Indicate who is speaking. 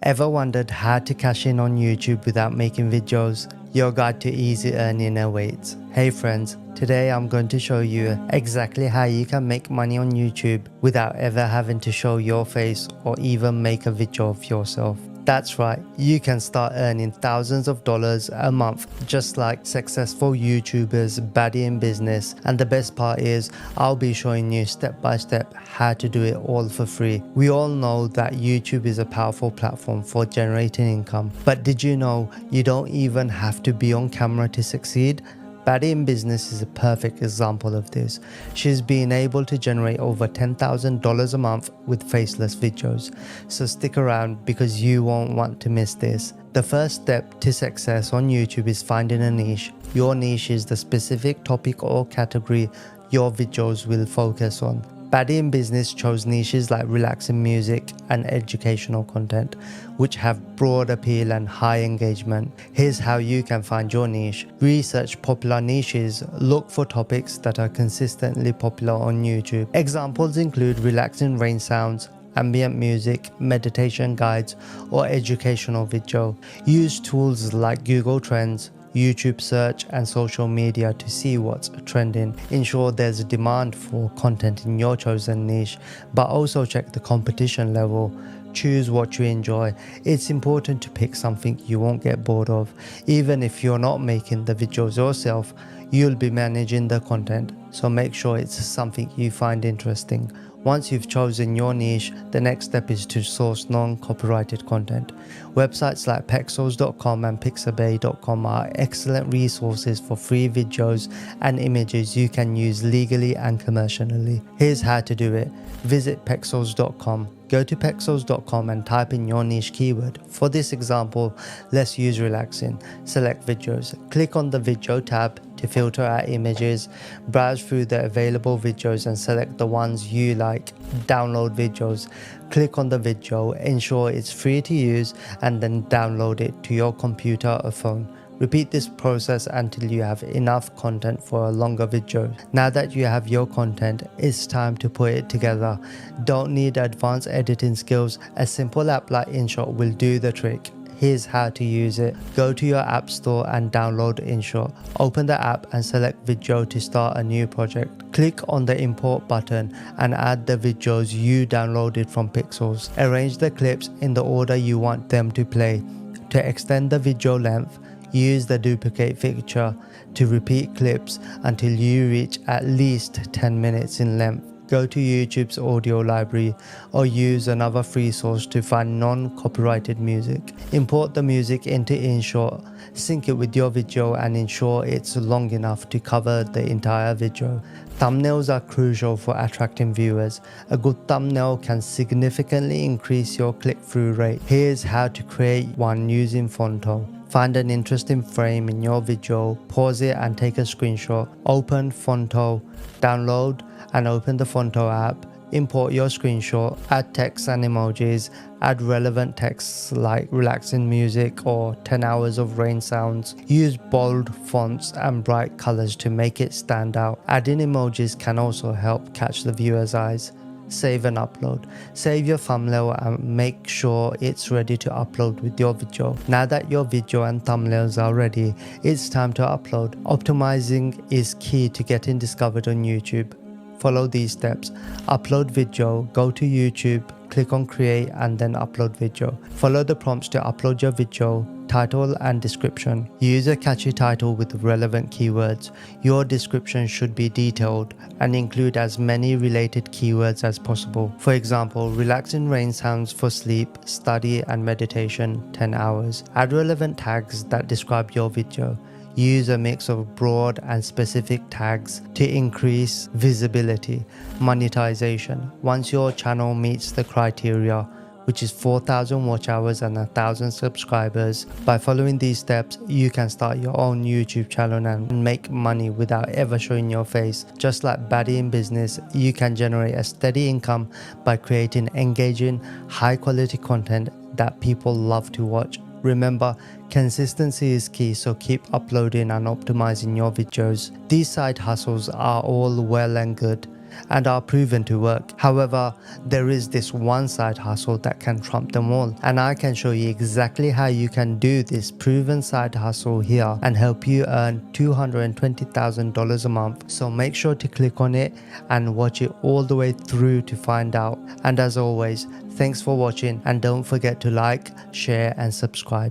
Speaker 1: Ever wondered how to cash in on YouTube without making videos? Your guide to easy earning awaits. Hey friends, today I'm going to show you exactly how you can make money on YouTube without ever having to show your face or even make a video of yourself. That's right, you can start earning thousands of dollars a month just like successful YouTubers, baddie in business. And the best part is, I'll be showing you step by step how to do it all for free. We all know that YouTube is a powerful platform for generating income, but did you know you don't even have to be on camera to succeed? Baddie in Business is a perfect example of this. She's been able to generate over $10,000 a month with faceless videos. So stick around because you won't want to miss this. The first step to success on YouTube is finding a niche. Your niche is the specific topic or category your videos will focus on. Baddie in Business chose niches like relaxing music and educational content, which have broad appeal and high engagement. Here's how you can find your niche. Research popular niches. Look for topics that are consistently popular on YouTube. Examples include relaxing rain sounds, ambient music, meditation guides, or educational video. Use tools like Google Trends, YouTube search and social media to see what's trending. Ensure there's a demand for content in your chosen niche, but also check the competition level. Choose what you enjoy. It's important to pick something you won't get bored of. Even if you're not making the videos yourself, you'll be managing the content, so make sure it's something you find interesting. Once you've chosen your niche, the next step is to source non-copyrighted content. Websites like pexels.com and pixabay.com are excellent resources for free videos and images you can use legally and commercially. Here's how to do it. Visit pexels.com. Go to pexels.com and type in your niche keyword. For this example, let's use relaxing. Select videos. Click on the video tab to filter out images. Browse through the available videos and select the ones you like. Download videos. Click on the video, ensure it's free to use, and then download it to your computer or phone. Repeat this process until you have enough content for a longer video. Now that you have your content, it's time to put it together. Don't need advanced editing skills. A simple app like InShot will do the trick. Here's how to use it. Go to your app store and download InShot. Open the app and select video to start a new project. Click on the import button and add the videos you downloaded from Pixels. Arrange the clips in the order you want them to play. To extend the video length, use the duplicate feature to repeat clips until you reach at least 10 minutes in length. Go to YouTube's audio library or use another free source to find non-copyrighted music. Import the music into InShot, sync it with your video and ensure it's long enough to cover the entire video. Thumbnails are crucial for attracting viewers. A good thumbnail can significantly increase your click-through rate. Here's how to create one using Fonto. Find an interesting frame in your video, pause it and take a screenshot. Open Fonto, download and open the Fonto app. Import your screenshot, add text and emojis, add relevant texts like relaxing music or 10 hours of rain sounds. Use bold fonts and bright colors to make it stand out. Adding emojis can also help catch the viewer's eyes. Save and upload. Save your thumbnail and make sure it's ready to upload with your video. Now that your video and thumbnails are ready, it's time to upload. Optimizing is key to getting discovered on YouTube. Follow these steps. Upload video, go to YouTube, click on create and then upload video. Follow the prompts to upload your video, title and description. Use a catchy title with relevant keywords. Your description should be detailed and include as many related keywords as possible. For example, relaxing rain sounds for sleep, study and meditation, 10 hours. Add relevant tags that describe your video. Use a mix of broad and specific tags to increase visibility. Monetization. Once your channel meets the criteria, which is 4,000 watch hours and 1,000 subscribers, by following these steps, you can start your own YouTube channel and make money without ever showing your face. Just like Baddie in Business, you can generate a steady income by creating engaging, high-quality content that people love to watch. Remember, consistency is key, so keep uploading and optimizing your videos. These side hustles are all well and good, and are proven to work. However, there is this one side hustle that can trump them all, and I can show you exactly how you can do this proven side hustle here and help you earn $220,000 a month. So make sure to click on it and watch it all the way through to find out. And as always, thanks for watching, and don't forget to like, share and subscribe.